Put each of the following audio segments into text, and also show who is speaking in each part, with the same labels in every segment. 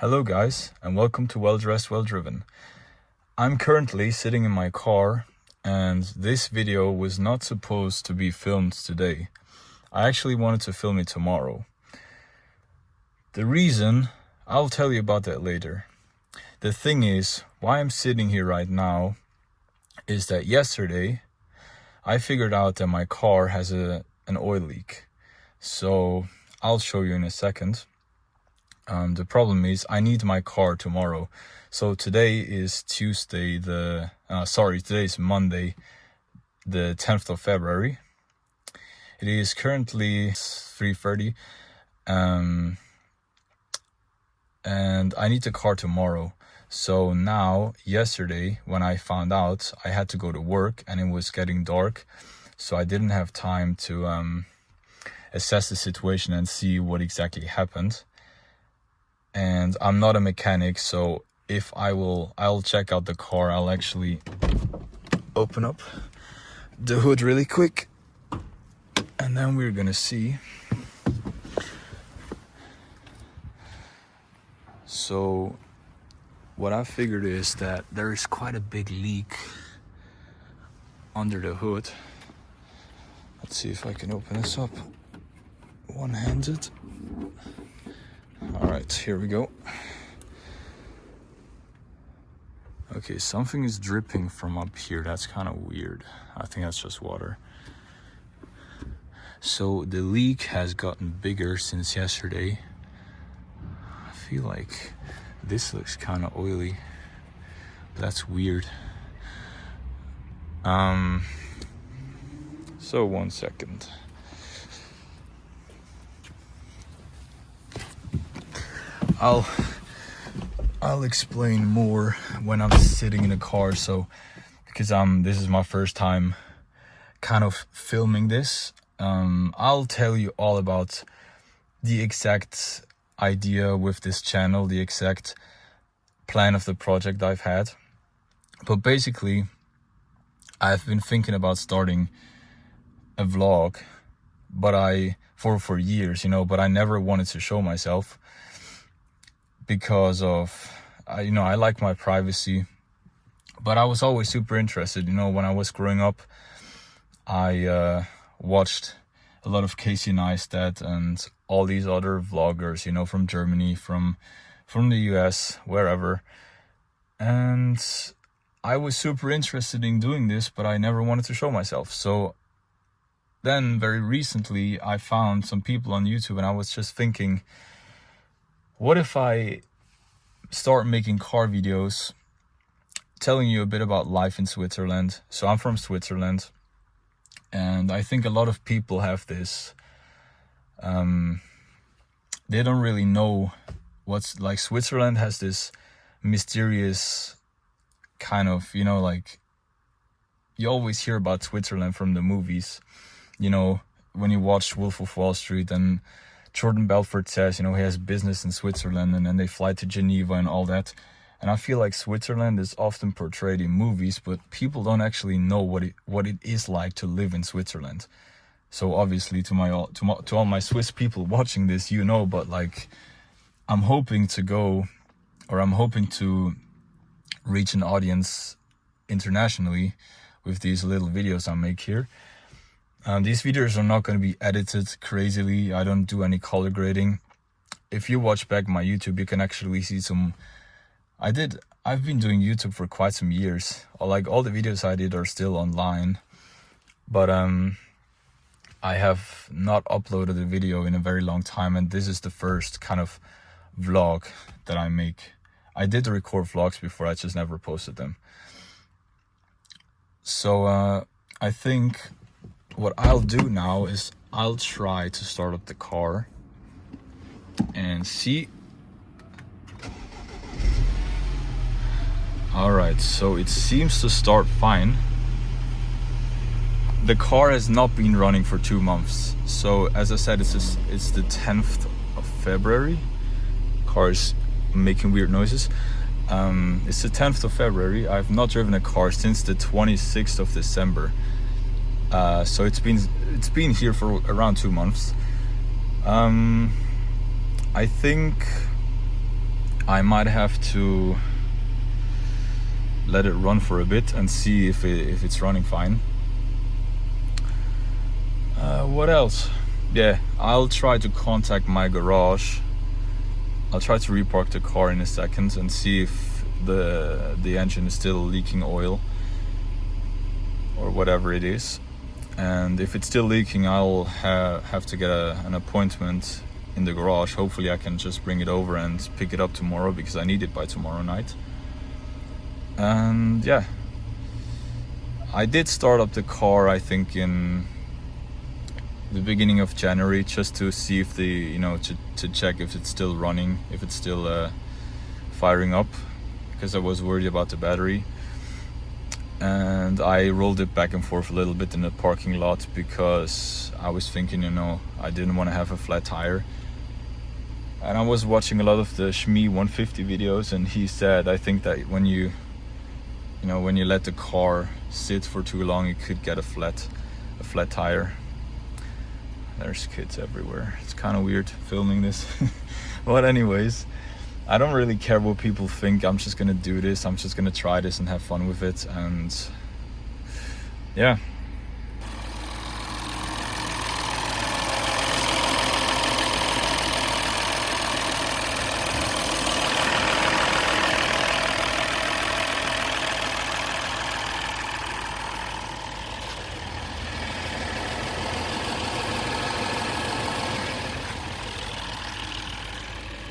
Speaker 1: Hello guys, and welcome to WellDressedWellDriven. I'm currently sitting in my car, and this video was not supposed to be filmed today. I actually wanted to film it tomorrow. The reason, I'll tell you about that later. The thing is, why I'm sitting here right now is that yesterday I figured out that my car has an oil leak. So I'll show you in a second. The problem is I need my car tomorrow. So today is today is Monday, the 10th of February. It is currently 3:30, and I need the car tomorrow. So now, yesterday, when I found out, I had to go to work and it was getting dark. So I didn't have time to assess the situation and see what exactly happened. And I'm not a mechanic, so I'll check out the car. I'll actually open up the hood really quick, and then we're gonna see. So what I figured is that there is quite a big leak under the hood. Let's see if I can open this up one-handed. Alright, here we go. Okay, something is dripping from up here. That's kind of weird. I think that's just water. So the leak has gotten bigger since yesterday. I feel like this looks kind of oily. That's weird. So 1 second. I'll explain more when I'm sitting in the car. So because this is my first time kind of filming this, I'll tell you all about the exact idea with this channel, the exact plan of the project I've had. But basically, I've been thinking about starting a vlog, but for years, but I never wanted to show myself. Because of, I like my privacy, but I was always super interested. When I was growing up, I watched a lot of Casey Neistat and all these other vloggers, from Germany, from the US, wherever. And I was super interested in doing this, but I never wanted to show myself. So then very recently, I found some people on YouTube, and I was just thinking, what if I start making car videos telling you a bit about life in Switzerland? So I'm from Switzerland, and I think a lot of people have this, they don't really know what's like. Switzerland has this mysterious kind of, like, you always hear about Switzerland from the movies, when you watch Wolf of Wall Street, and Jordan Belfort says, he has business in Switzerland, and then they fly to Geneva and all that. And I feel like Switzerland is often portrayed in movies, but people don't actually know what it is like to live in Switzerland. So obviously, to all my Swiss people watching this, but like, I'm hoping to reach an audience internationally with these little videos I make here. These videos are not going to be edited crazily. I don't do any color grading. If you watch back my YouTube, you can actually see some. I've been doing YouTube for quite some years. Like, all the videos I did are still online, but I have not uploaded a video in a very long time, and this is the first kind of vlog that I make. I did record vlogs before, I just never posted them. So I think what I'll do now is I'll try to start up the car and see. Alright, so it seems to start fine. The car has not been running for 2 months. So as I said, it's the 10th of February. Car is making weird noises. It's the 10th of February. I've not driven a car since the 26th of December. So it's been here for around 2 months. I think I might have to let it run for a bit and see if it's running fine. What else? Yeah, I'll try to contact my garage. I'll try to repark the car in a second and see if the engine is still leaking oil or whatever it is. And if it's still leaking, I'll have to get an appointment in the garage. Hopefully I can just bring it over and pick it up tomorrow, because I need it by tomorrow night. And yeah, I did start up the car, I think in the beginning of January, just to see if to check if it's still running, if it's still firing up, because I was worried about the battery. And I rolled it back and forth a little bit in the parking lot, because I was thinking, I didn't want to have a flat tire. And I was watching a lot of the Shmi 150 videos, and he said, I think that when you let the car sit for too long, it could get a flat tire. There's kids everywhere. It's kind of weird filming this. But anyways, I don't really care what people think. I'm just gonna do this. I'm just gonna try this and have fun with it. And yeah.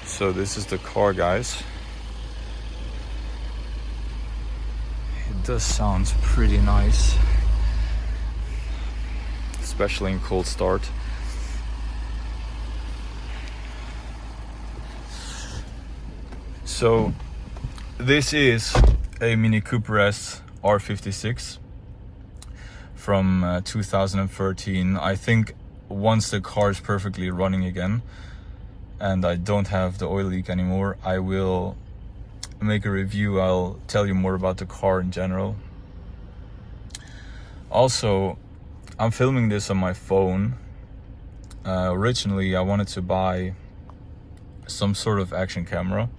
Speaker 1: So this is the car, guys. It does sound pretty nice, especially in cold start. So this is a Mini Cooper S R56 from 2013. I think once the car is perfectly running again and I don't have the oil leak anymore, I will make a review. I'll tell you more about the car in general. Also, I'm filming this on my phone. Originally I wanted to buy some sort of action camera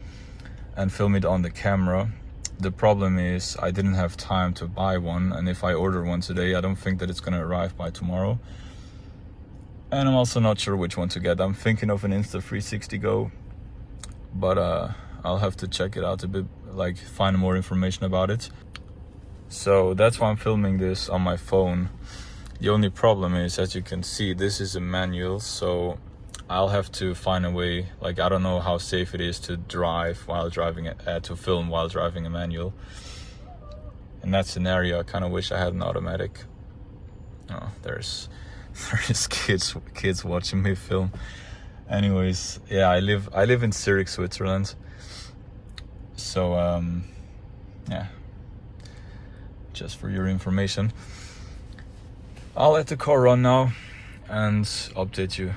Speaker 1: and film it on the camera. The problem is I didn't have time to buy one, and if I order one today, I don't think that it's gonna arrive by tomorrow. And I'm also not sure which one to get. I'm thinking of an Insta360 Go, but I'll have to check it out a bit, like find more information about it. So that's why I'm filming this on my phone. The only problem is, as you can see, this is a manual, so I'll have to find a way. Like, I don't know how safe it is to drive while driving to film while driving a manual. In that scenario, I kind of wish I had an automatic. Oh, there's kids watching me film. Anyways, yeah, I live in Zurich, Switzerland. So yeah, just for your information, I'll let the car run now and update you.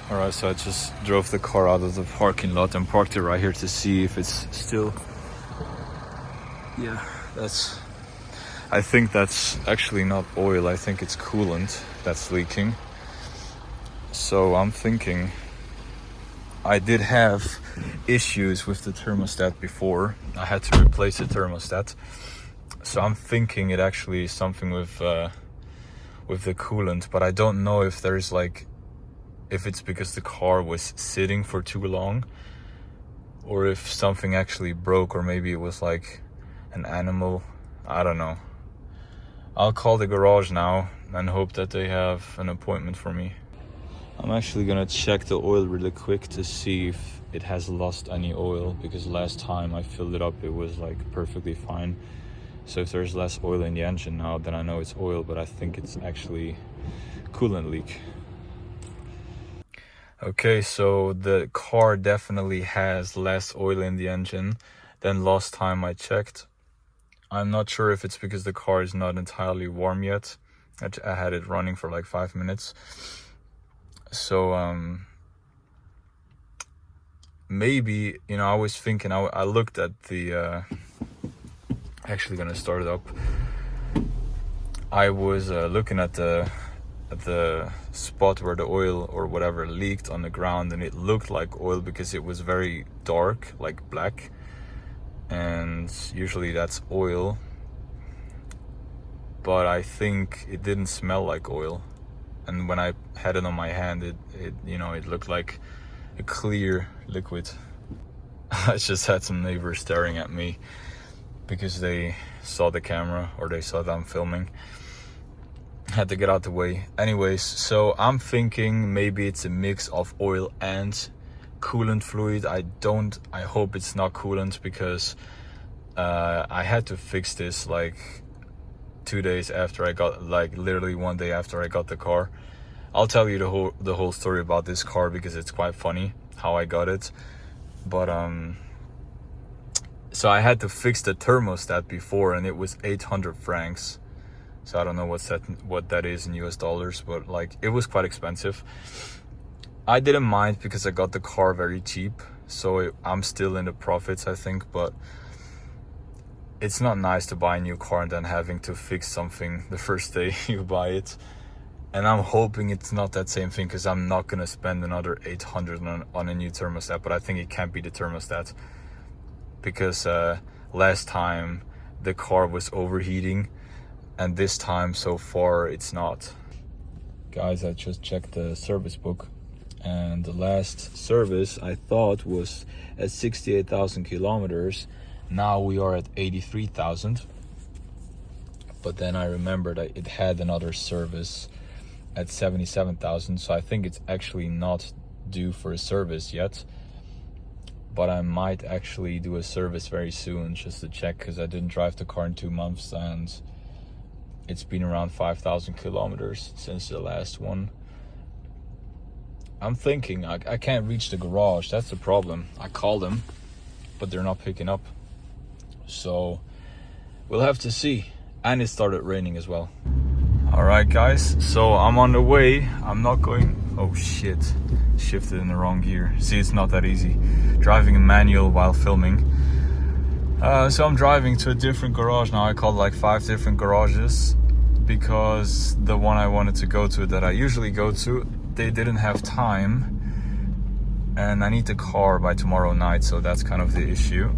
Speaker 1: Alright, so I just drove the car out of the parking lot and parked it right here to see if it's still, yeah, I think that's actually not oil. I think it's coolant that's leaking. So I'm thinking, I did have issues with the thermostat before. I had to replace the thermostat. So I'm thinking it actually is something with the coolant, but I don't know if there's if it's because the car was sitting for too long, or if something actually broke, or maybe it was like an animal. I don't know. I'll call the garage now and hope that they have an appointment for me. I'm actually gonna check the oil really quick to see if it has lost any oil, because last time I filled it up it was like perfectly fine. So if there's less oil in the engine now, then I know it's oil, but I think it's actually coolant leak. Okay, so the car definitely has less oil in the engine than last time I checked. I'm not sure if it's because the car is not entirely warm yet. I had it running for like 5 minutes. So maybe, I was thinking, I looked at the actually gonna start it up. I was looking at the the spot where the oil or whatever leaked on the ground, and it looked like oil because it was very dark, like black, and usually that's oil, but I think it didn't smell like oil. And when I had it on my hand, it looked like a clear liquid. I just had some neighbors staring at me because they saw the camera, or they saw that I'm filming. Had to get out the way. Anyways, so I'm thinking maybe it's a mix of oil and coolant fluid. I hope it's not coolant, because I had to fix this like 2 days after I got, like literally 1 day after I got the car. I'll tell you the whole story about this car because it's quite funny how I got it. But so I had to fix the thermostat before, and it was 800 francs. So I don't know what that is in US dollars, but like it was quite expensive. I didn't mind because I got the car very cheap, so I'm still in the profits, I think. But it's not nice to buy a new car and then having to fix something the first day you buy it. And I'm hoping it's not that same thing, because I'm not gonna spend another 800 on a new thermostat. But I think it can't be the thermostat, because last time the car was overheating, and this time so far it's not. Guys, I just checked the service book, and the last service I thought was at 68,000 kilometers. Now we are at 83,000. But then I remembered it had another service at 77,000, so I think it's actually not due for a service yet. But I might actually do a service very soon, just to check, because I didn't drive the car in 2 months, and it's been around 5,000 kilometers since the last one. I'm thinking I can't reach the garage. That's the problem. I called them, but they're not picking up. So we'll have to see. And it started raining as well. All right, guys. So I'm on the way. I'm not going. Oh shit! Shifted in the wrong gear. See, it's not that easy driving a manual while filming. So I'm driving to a different garage now. I called like 5 different garages, because the one I wanted to go to, that I usually go to, they didn't have time, and I need the car by tomorrow night, so that's kind of the issue.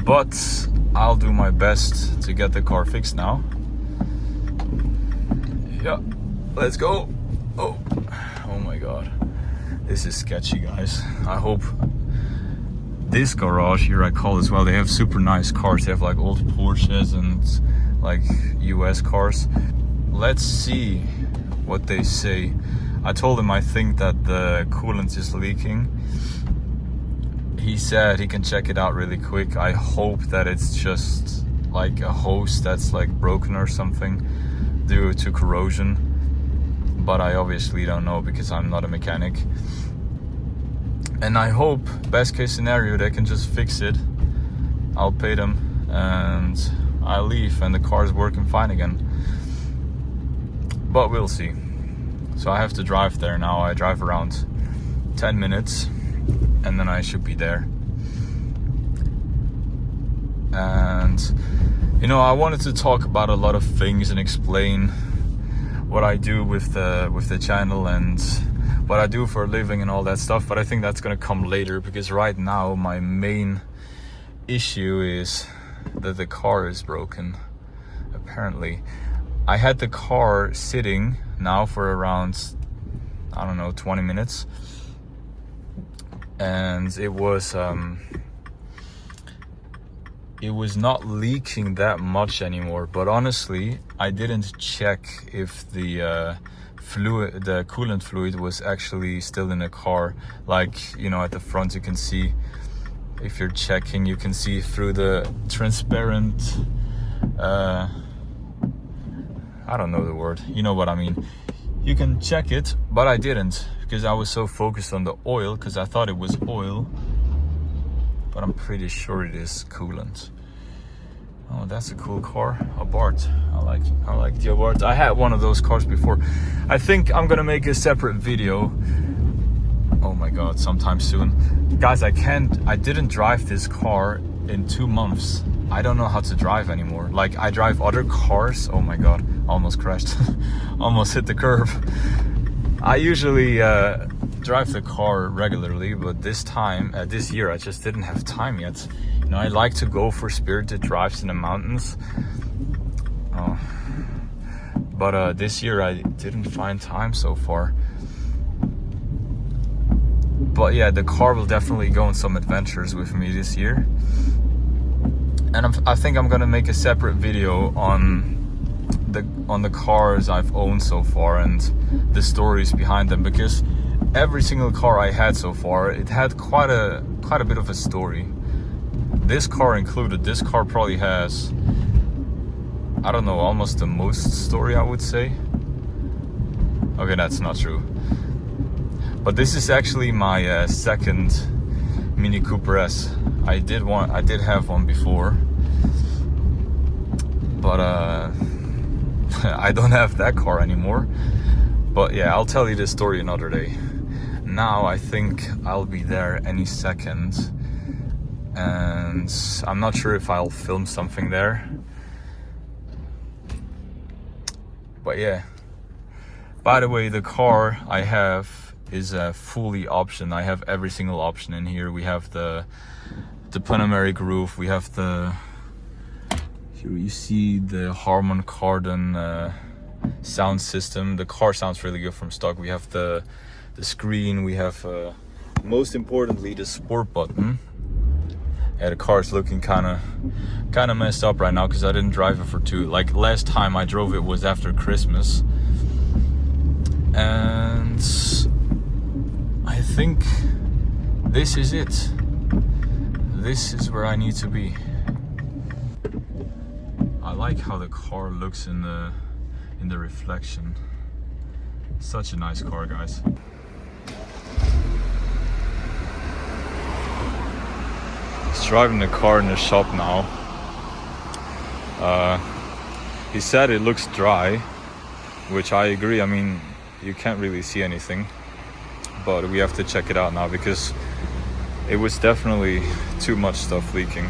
Speaker 1: But I'll do my best to get the car fixed now. Yeah, let's go. Oh my god, this is sketchy, guys. I hope this garage here I call as well, they have super nice cars. They have like old Porsches and like US cars. Let's see what they say. I told him I think that the coolant is leaking. He said he can check it out really quick. I hope that it's just like a hose that's like broken or something due to corrosion. But I obviously don't know, because I'm not a mechanic. And I hope, best case scenario, they can just fix it. I'll pay them and I leave, and the car is working fine again. But we'll see. So I have to drive there now. I drive around 10 minutes and then I should be there. And I wanted to talk about a lot of things and explain what I do with the channel and what I do for a living and all that stuff, but I think that's gonna come later, because right now my main issue is that the car is broken. Apparently I had the car sitting now for around, I don't know, 20 minutes, and it was not leaking that much anymore. But honestly, I didn't check if the coolant fluid was actually still in the car. Like, at the front you can see, if you're checking, you can see through the transparent, I don't know the word, you know what I mean. You can check it, but I didn't, because I was so focused on the oil, because I thought it was oil, but I'm pretty sure it is coolant. Oh, that's a cool car, Abarth. I like the Abarth. I had one of those cars before. I think I'm gonna make a separate video. Oh my god, sometime soon. Guys, I didn't drive this car in 2 months. I don't know how to drive anymore. Like, I drive other cars. Oh my god, almost crashed. Almost hit the curb. I usually drive the car regularly, but this year I just didn't have time yet. You know, I like to go for spirited drives in the mountains. But this year I didn't find time so far. But yeah, the car will definitely go on some adventures with me this year. And I think I'm gonna make a separate video on the cars I've owned so far and the stories behind them, because every single car I had so far, it had quite a bit of a story. This car included. This car probably has, I don't know, almost the most story, I would say. Okay, that's not true. But this is actually my second Mini Cooper S. I did have one before, but I don't have that car anymore. But yeah, I'll tell you this story another day. Now I think I'll be there any second, and I'm not sure if I'll film something there. But yeah, by the way, the car I have is a fully option. I have every single option in here. We have the Panameric roof, we have here you see the Harman Kardon sound system. The car sounds really good from stock. We have the screen, we have most importantly the sport button. Yeah, the car is looking kind of messed up right now because I didn't drive it for like last time I drove it was after Christmas, and I think this is it. This is where I need to be. I like how the car looks in the reflection. Such a nice car, guys. He's driving the car in the shop now. He said it looks dry, which I agree. I mean, you can't really see anything, but we have to check it out now because it was definitely too much stuff leaking.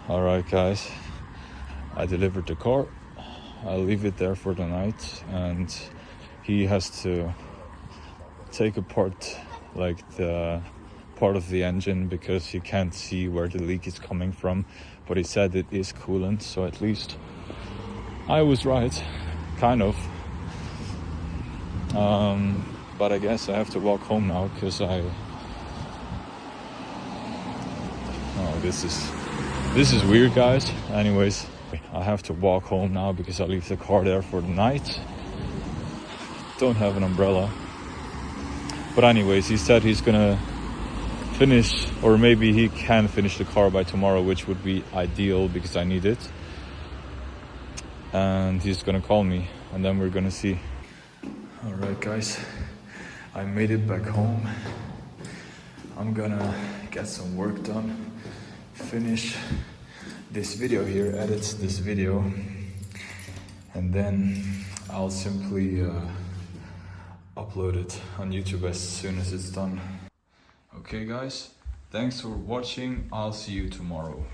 Speaker 1: Alright guys, I delivered the car. I'll leave it there for the night, and he has to take apart like the part of the engine because you can't see where the leak is coming from, but he said it is coolant, so at least I was right, kind of. But I guess I have to walk home now because this is weird, guys. Anyways, I have to walk home now because I leave the car there for the night. Don't have an umbrella. But anyways, he said he's gonna finish, or maybe he can finish the car by tomorrow, which would be ideal because I need it. And he's gonna call me and then we're gonna see. Alright guys, I made it back home. I'm gonna get some work done, finish this video here, edit this video, and then I'll simply upload it on YouTube as soon as it's done. Okay guys, thanks for watching. I'll see you tomorrow.